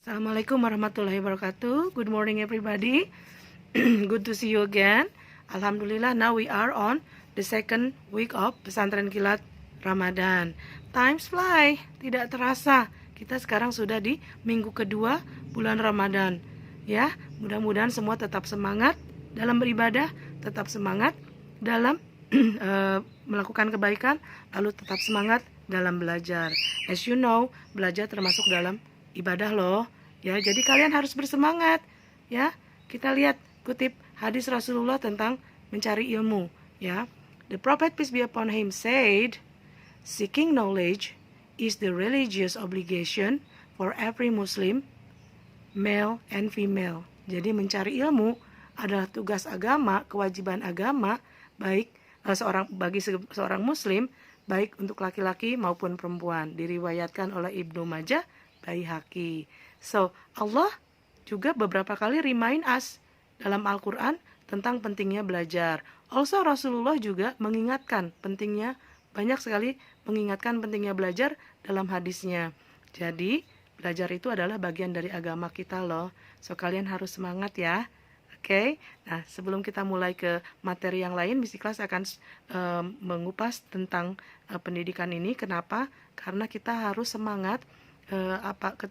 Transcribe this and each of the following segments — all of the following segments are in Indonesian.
Assalamualaikum warahmatullahi wabarakatuh. Good morning everybody. Good to see you again. Alhamdulillah, now we are on the second week of Pesantren Kilat Ramadan. Times fly, tidak terasa. Kita sekarang sudah di minggu kedua bulan Ramadan. Ya, mudah-mudahan semua tetap semangat dalam beribadah, tetap semangat dalam melakukan kebaikan, lalu tetap semangat dalam belajar. As you know, belajar termasuk dalam ibadah loh. Ya, jadi kalian harus bersemangat. Ya, kita lihat kutip hadis Rasulullah tentang mencari ilmu. Ya, the Prophet peace be upon him said, seeking knowledge is the religious obligation for every Muslim, male and female. Jadi mencari ilmu adalah tugas agama, kewajiban agama, baik bagi seorang Muslim, baik untuk laki-laki maupun perempuan. Diriwayatkan oleh Ibnu Majah, Baihaqi. So, Allah juga beberapa kali remind us dalam Al-Quran tentang pentingnya belajar. Also, Rasulullah juga mengingatkan pentingnya, banyak sekali mengingatkan pentingnya belajar dalam hadisnya. Jadi, belajar itu adalah bagian dari agama kita loh. So, kalian harus semangat ya. Oke, nah sebelum kita mulai ke materi yang lain, Istiqlal akan mengupas tentang pendidikan ini. Kenapa? Karena kita harus semangat,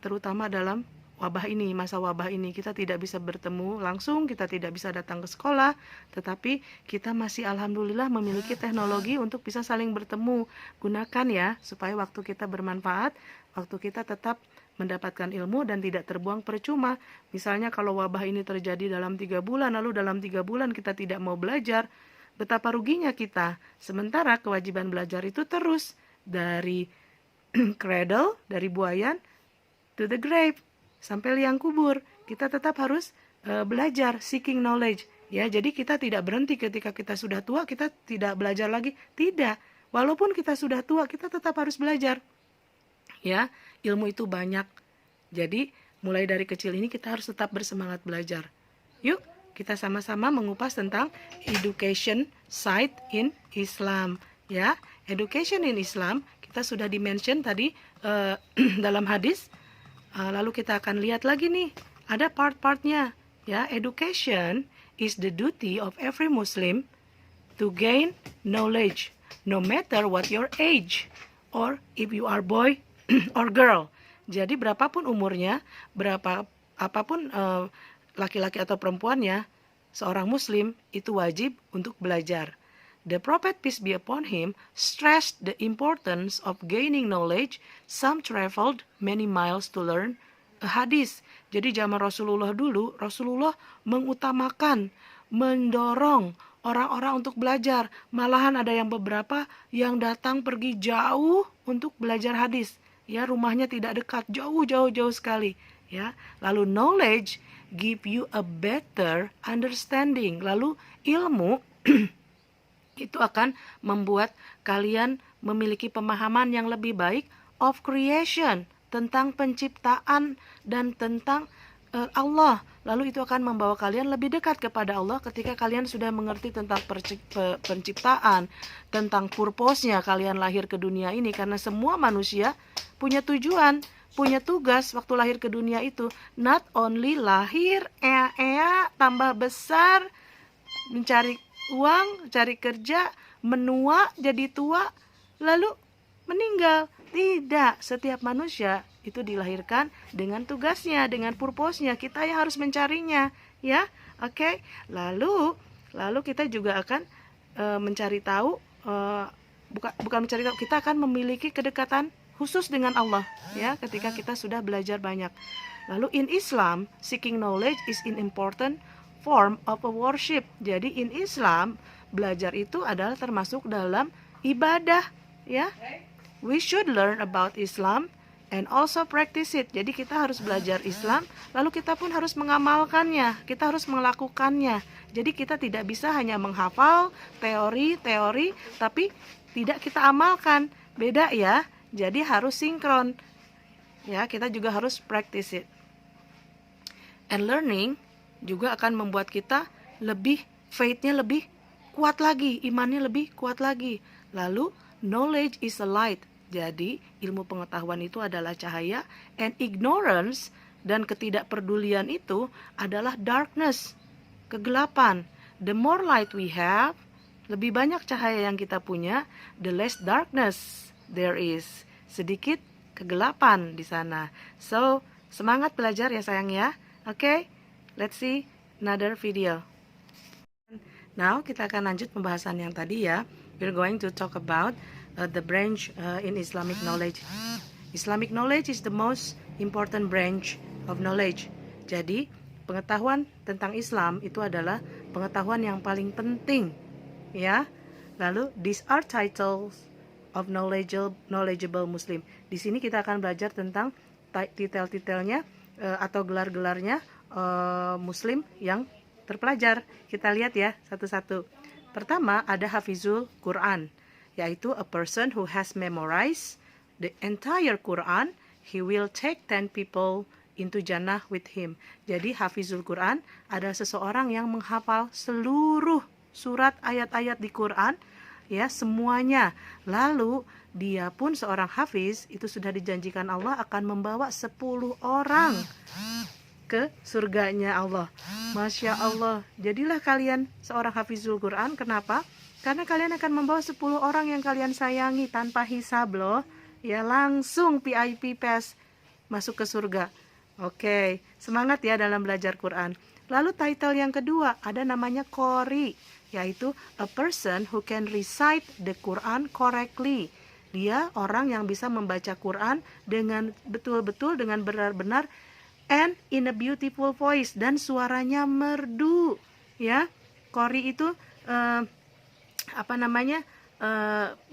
terutama dalam wabah ini, masa wabah ini. Kita tidak bisa bertemu langsung, kita tidak bisa datang ke sekolah, tetapi kita masih alhamdulillah memiliki teknologi untuk bisa saling bertemu. Gunakan ya, supaya waktu kita bermanfaat, waktu kita tetap mendapatkan ilmu dan tidak terbuang percuma. Misalnya kalau wabah ini terjadi dalam 3 bulan, lalu dalam 3 bulan kita tidak mau belajar, betapa ruginya kita. Sementara kewajiban belajar itu terus dari cradle, dari buayan to the grave, sampai liang kubur. Kita tetap harus belajar, seeking knowledge. Ya, jadi kita tidak berhenti ketika kita sudah tua, kita tidak belajar lagi. Tidak. Walaupun kita sudah tua, kita tetap harus belajar. Ya, ilmu itu banyak. Jadi, mulai dari kecil ini kita harus tetap bersemangat belajar. Yuk, kita sama-sama mengupas tentang education side in Islam. Ya, education in Islam kita sudah dimention tadi dalam hadis. Lalu kita akan lihat lagi nih, ada part-partnya. Ya, education is the duty of every Muslim to gain knowledge, no matter what your age, or if you are boy or girl. Jadi berapapun umurnya, apapun laki-laki atau perempuannya, seorang Muslim itu wajib untuk belajar. The Prophet peace be upon him stressed the importance of gaining knowledge. Some traveled many miles to learn a hadis. Jadi zaman Rasulullah dulu, Rasulullah mengutamakan, mendorong orang-orang untuk belajar. Malahan ada yang beberapa yang datang pergi jauh untuk belajar hadis. Ya, rumahnya tidak dekat, jauh sekali. Ya, lalu knowledge give you a better understanding. Lalu ilmu itu akan membuat kalian memiliki pemahaman yang lebih baik of creation, tentang penciptaan dan tentang Allah. Lalu itu akan membawa kalian lebih dekat kepada Allah ketika kalian sudah mengerti tentang penciptaan, tentang purpose-nya kalian lahir ke dunia ini. Karena semua manusia punya tujuan, punya tugas waktu lahir ke dunia itu. Not only lahir, tambah besar, mencari uang, cari kerja, menua, jadi tua, lalu meninggal. Tidak, setiap manusia itu dilahirkan dengan tugasnya, dengan purpose-nya. Kita yang harus mencarinya, ya. Oke. Lalu kita juga akan mencari tahu, bukan mencari tahu, kita akan memiliki kedekatan khusus dengan Allah, ya, ketika kita sudah belajar banyak. Lalu in Islam, seeking knowledge is an important form of a worship. Jadi in Islam, belajar itu adalah termasuk dalam ibadah, ya. We should learn about Islam and also practice it. Jadi kita harus belajar Islam, lalu kita pun harus mengamalkannya, kita harus melakukannya. Jadi kita tidak bisa hanya menghafal teori, tapi tidak kita amalkan. Beda ya. Jadi harus sinkron. Ya, kita juga harus practice it. And learning juga akan membuat kita lebih, faith-nya lebih kuat lagi, imannya lebih kuat lagi. Lalu knowledge is a light. Jadi ilmu pengetahuan itu adalah cahaya, and ignorance dan ketidakpedulian itu adalah darkness, kegelapan. The more light we have, lebih banyak cahaya yang kita punya, the less darkness there is. Sedikit kegelapan di sana. So, semangat belajar ya sayang ya. Okay, let's see another video. Now, kita akan lanjut pembahasan yang tadi ya. We're going to talk about the branch in Islamic knowledge. Islamic knowledge is the most important branch of knowledge. Jadi, pengetahuan tentang Islam itu adalah pengetahuan yang paling penting, ya. Lalu, these are titles of knowledgeable Muslim. Di sini kita akan belajar tentang titel-titelnya atau gelar-gelarnya Muslim yang terpelajar. Kita lihat ya satu-satu. Pertama ada Hafizul Quran, yaitu a person who has memorized the entire Quran. He will take 10 people into Jannah with him. Jadi Hafizul Quran adalah seseorang yang menghafal seluruh surat ayat-ayat di Quran, ya, semuanya. Lalu dia pun seorang hafiz, itu sudah dijanjikan Allah akan membawa 10 orang ke surganya Allah. Masya Allah. Jadilah kalian seorang hafizul Quran. Kenapa? Karena kalian akan membawa 10 orang yang kalian sayangi tanpa hisab loh. Ya, langsung VIP pass masuk ke surga. Oke, semangat ya dalam belajar Quran. Lalu title yang kedua ada namanya Qori, yaitu a person who can recite the Quran correctly. Dia orang yang bisa membaca Quran dengan betul-betul, dengan benar-benar, and in a beautiful voice, dan suaranya merdu. Ya, Qori itu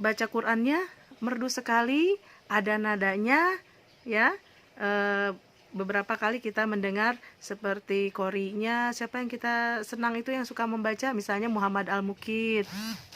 baca Qurannya merdu sekali, ada nadanya, ya. Beberapa kali kita mendengar seperti Qorinya, siapa yang kita senang itu yang suka membaca, misalnya Muhammad Al-Mukid.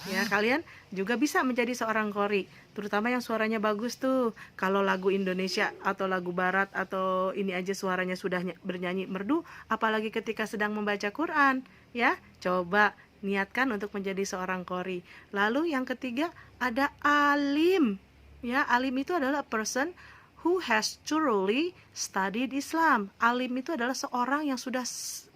Ya, kalian juga bisa menjadi seorang Qori, terutama yang suaranya bagus tuh. Kalau lagu Indonesia atau lagu barat atau ini aja suaranya sudah bernyanyi merdu, apalagi ketika sedang membaca Quran, ya. Coba niatkan untuk menjadi seorang Qori. Lalu yang ketiga ada alim. Ya, alim itu adalah a person who has thoroughly studied Islam. Alim itu adalah seorang yang sudah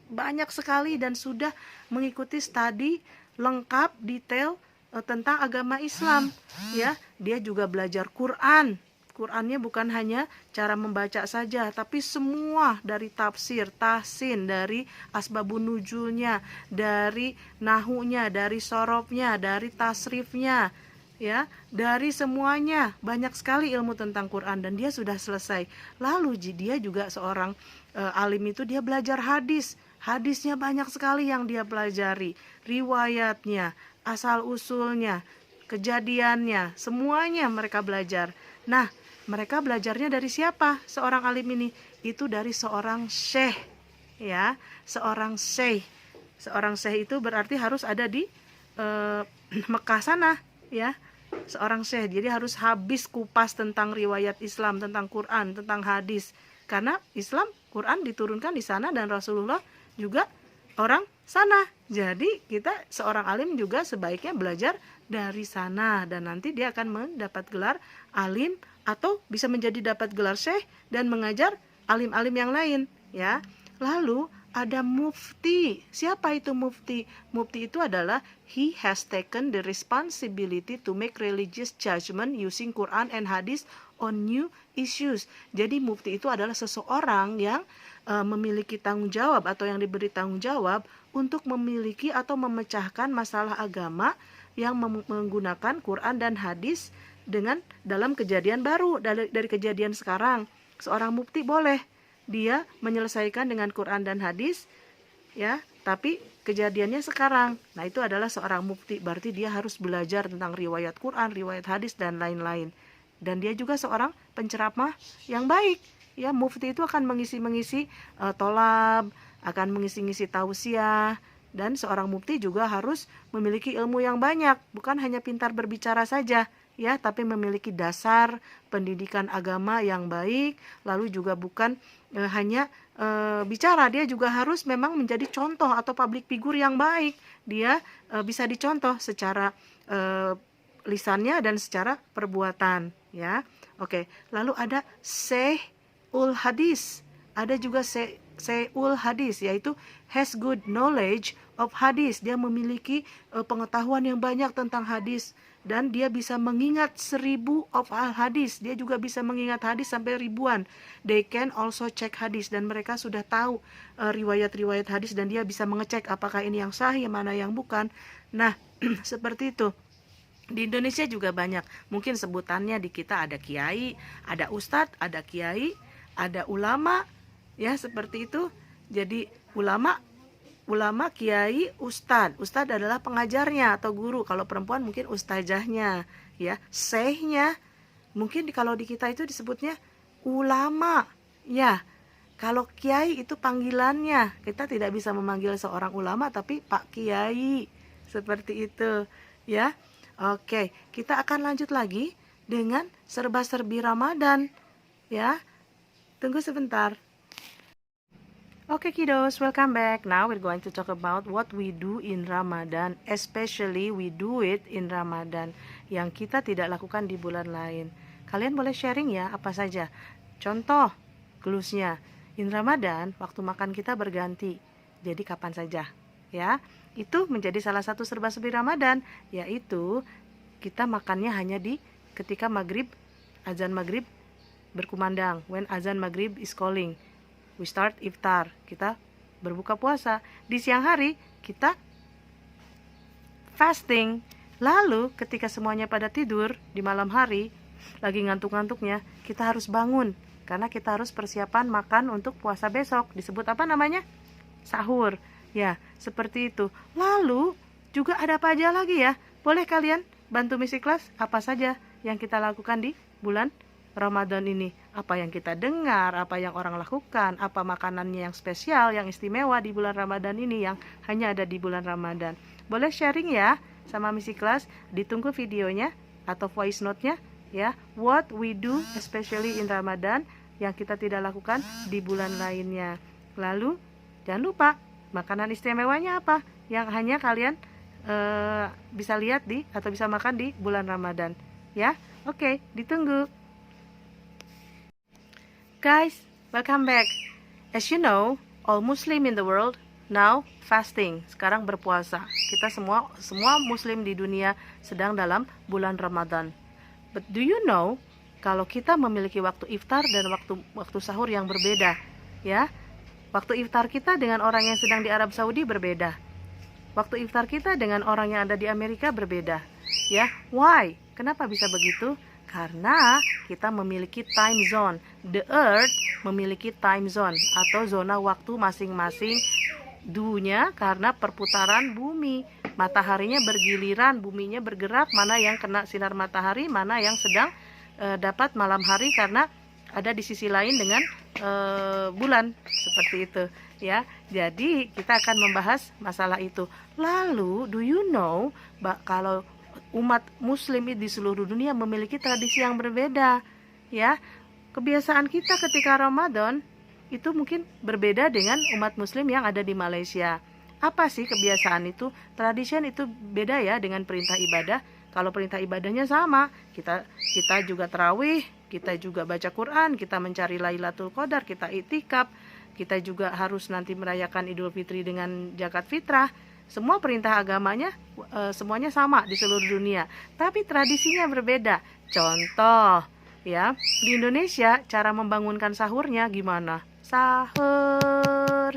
banyak sekali dan sudah mengikuti studi lengkap, detail tentang agama Islam. Ya, dia juga belajar Quran. Qurannya bukan hanya cara membaca saja, tapi semua dari tafsir, tahsin, dari asbabun nuzulnya, dari nahunya, dari sorofnya, dari tasrifnya, ya, dari semuanya. Banyak sekali ilmu tentang Quran dan dia sudah selesai. Lalu dia juga seorang alim itu dia belajar hadis. Hadisnya banyak sekali yang dia pelajari, riwayatnya, asal usulnya, kejadiannya, semuanya mereka belajar. Nah, mereka belajarnya dari siapa? Seorang alim ini itu dari seorang syekh, ya, seorang syekh. Seorang syekh itu berarti harus ada di Mekah sana, ya. Seorang syekh, jadi harus habis kupas tentang riwayat Islam, tentang Quran, tentang hadis. Karena Islam, Quran diturunkan di sana dan Rasulullah juga orang sana. Jadi kita seorang alim juga sebaiknya belajar dari sana dan nanti dia akan mendapat gelar alim atau bisa menjadi dapat gelar syekh dan mengajar alim-alim yang lain, ya. Lalu ada mufti. Siapa itu mufti? Mufti itu adalah he has taken the responsibility to make religious judgment using Quran and hadith on new issues. Jadi mufti itu adalah seseorang yang memiliki tanggung jawab atau yang diberi tanggung jawab untuk memiliki atau memecahkan masalah agama yang menggunakan Quran dan hadis dengan dalam kejadian baru, dari kejadian sekarang. Seorang mufti boleh dia menyelesaikan dengan Quran dan hadis, ya, tapi kejadiannya sekarang. Nah, itu adalah seorang mufti, berarti dia harus belajar tentang riwayat Quran, riwayat hadis dan lain-lain. Dan dia juga seorang penceramah yang baik. Ya, mufti itu akan mengisi-mengisi tolab, akan mengisi-ngisi tausiah, dan seorang mufti juga harus memiliki ilmu yang banyak, bukan hanya pintar berbicara saja, ya, tapi memiliki dasar pendidikan agama yang baik. Lalu juga bukan hanya bicara, dia juga harus memang menjadi contoh atau public figure yang baik. Dia bisa dicontoh secara lisannya dan secara perbuatan, ya. Oke, lalu ada Syekhul Hadis. ada juga Seul hadis, yaitu has good knowledge of hadis. Dia memiliki pengetahuan yang banyak tentang hadis, dan dia bisa mengingat 1000 of al hadis. Dia juga bisa mengingat hadis sampai ribuan. They can also check hadis, dan mereka sudah tahu riwayat-riwayat hadis, dan dia bisa mengecek apakah ini yang sahih, mana yang bukan. Nah, seperti itu. Di Indonesia juga banyak. Mungkin sebutannya di kita ada kiai, ada ustadz, ada kiai, ada ulama, ya seperti itu. Jadi ulama, kiai, ustadz. Ustadz adalah pengajarnya atau guru. Kalau perempuan mungkin ustazahnya, ya. Syekhnya, mungkin kalau di kita itu disebutnya ulama, ya. Kalau kiai itu panggilannya. Kita tidak bisa memanggil seorang ulama, tapi Pak Kiai. Seperti itu, ya. Oke, kita akan lanjut lagi dengan serba-serbi Ramadan, ya. Tunggu sebentar. Okay, kiddos, welcome back. Now we're going to talk about what we do in Ramadan, especially we do it in Ramadan, yang kita tidak lakukan di bulan lain. Kalian boleh sharing ya, apa saja. Contoh, clues-nya. In Ramadan, waktu makan kita berganti. Jadi kapan saja, ya. Itu menjadi salah satu serba-serbi Ramadan, yaitu kita makannya hanya di ketika maghrib, azan maghrib berkumandang. When azan maghrib is calling, we start iftar, kita berbuka puasa. Di siang hari kita fasting. Lalu ketika semuanya pada tidur di malam hari, lagi ngantuk-ngantuknya, kita harus bangun karena kita harus persiapan makan untuk puasa besok. Disebut apa namanya? Sahur. Ya, seperti itu. Lalu juga ada apa aja lagi ya? Boleh kalian bantu misi kelas apa saja yang kita lakukan di bulan Ramadan ini? Apa yang kita dengar, apa yang orang lakukan, apa makanannya yang spesial, yang istimewa di bulan Ramadan ini yang hanya ada di bulan Ramadan. Boleh sharing ya sama misi kelas, ditunggu videonya atau voice note-nya ya. What we do especially in Ramadan yang kita tidak lakukan di bulan lainnya. Lalu jangan lupa makanan istimewanya apa yang hanya kalian bisa lihat di atau bisa makan di bulan Ramadan ya. Oke, ditunggu. Guys, welcome back. As you know, all Muslim in the world now fasting. Sekarang berpuasa. Kita semua Muslim di dunia sedang dalam bulan Ramadan. But do you know kalau kita memiliki waktu iftar dan waktu sahur yang berbeda, ya? Waktu iftar kita dengan orang yang sedang di Arab Saudi berbeda. Waktu iftar kita dengan orang yang ada di Amerika berbeda. Ya, why? Kenapa bisa begitu? Karena kita memiliki time zone. The earth memiliki time zone atau zona waktu masing-masing dunia karena perputaran bumi. Mataharinya bergiliran, buminya bergerak, mana yang kena sinar matahari, mana yang sedang dapat malam hari karena ada di sisi lain dengan bulan, seperti itu ya. Jadi kita akan membahas masalah itu. Lalu do you know kalau umat muslim di seluruh dunia memiliki tradisi yang berbeda ya. Kebiasaan kita ketika Ramadan itu mungkin berbeda dengan umat muslim yang ada di Malaysia. Apa sih kebiasaan itu? Tradisi itu beda ya dengan perintah ibadah. Kalau perintah ibadahnya sama, kita juga tarawih, kita juga baca Quran, kita mencari Lailatul Qadar, kita iktikaf, kita juga harus nanti merayakan Idul Fitri dengan zakat fitrah. Semua perintah agamanya semuanya sama di seluruh dunia, tapi tradisinya berbeda. Contoh, ya, di Indonesia cara membangunkan sahurnya gimana? Sahur,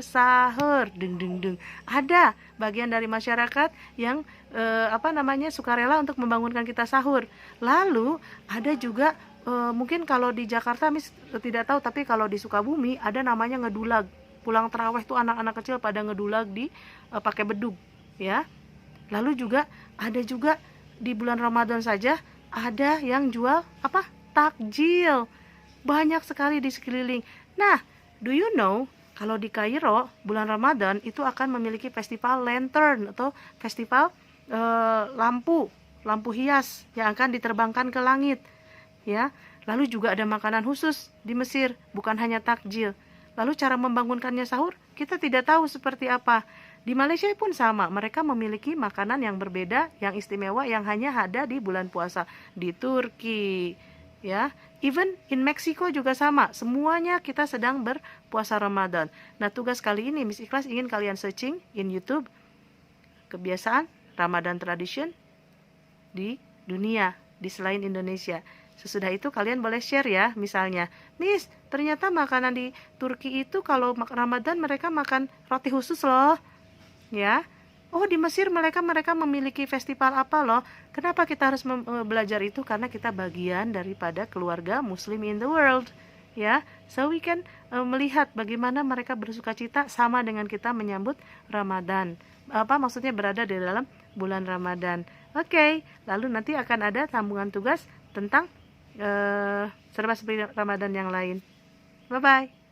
deng deng deng. Ada bagian dari masyarakat yang sukarela untuk membangunkan kita sahur. Lalu ada juga mungkin kalau di Jakarta tidak tahu, tapi kalau di Sukabumi ada namanya ngedulag. Pulang tarawih tuh anak-anak kecil pada ngedulag di pakai bedug, ya. Lalu juga ada juga di bulan Ramadan saja ada yang jual takjil. Banyak sekali di sekeliling. Nah, do you know kalau di Kairo bulan Ramadan itu akan memiliki festival lantern atau festival lampu hias yang akan diterbangkan ke langit, ya. Lalu juga ada makanan khusus di Mesir, bukan hanya takjil. Lalu cara membangunkannya sahur kita tidak tahu seperti apa. Di Malaysia pun sama, mereka memiliki makanan yang berbeda, yang istimewa, yang hanya ada di bulan puasa. Di Turki, ya. Even in Meksiko juga sama, semuanya kita sedang berpuasa Ramadan. Nah, tugas kali ini Miss Ikhlas ingin kalian searching in YouTube kebiasaan Ramadan tradition di dunia, di selain Indonesia. Sesudah itu kalian boleh share ya, misalnya, Miss, ternyata makanan di Turki itu kalau Ramadan mereka makan roti khusus loh, ya. Oh, di Mesir mereka memiliki festival apa loh. Kenapa kita harus belajar itu? Karena kita bagian daripada keluarga Muslim in the world, ya. So we can melihat bagaimana mereka bersukacita sama dengan kita menyambut Ramadan. Apa maksudnya berada di dalam bulan Ramadan. Oke, lalu nanti akan ada sambungan tugas tentang serba seperti Ramadan yang lain. Bye bye.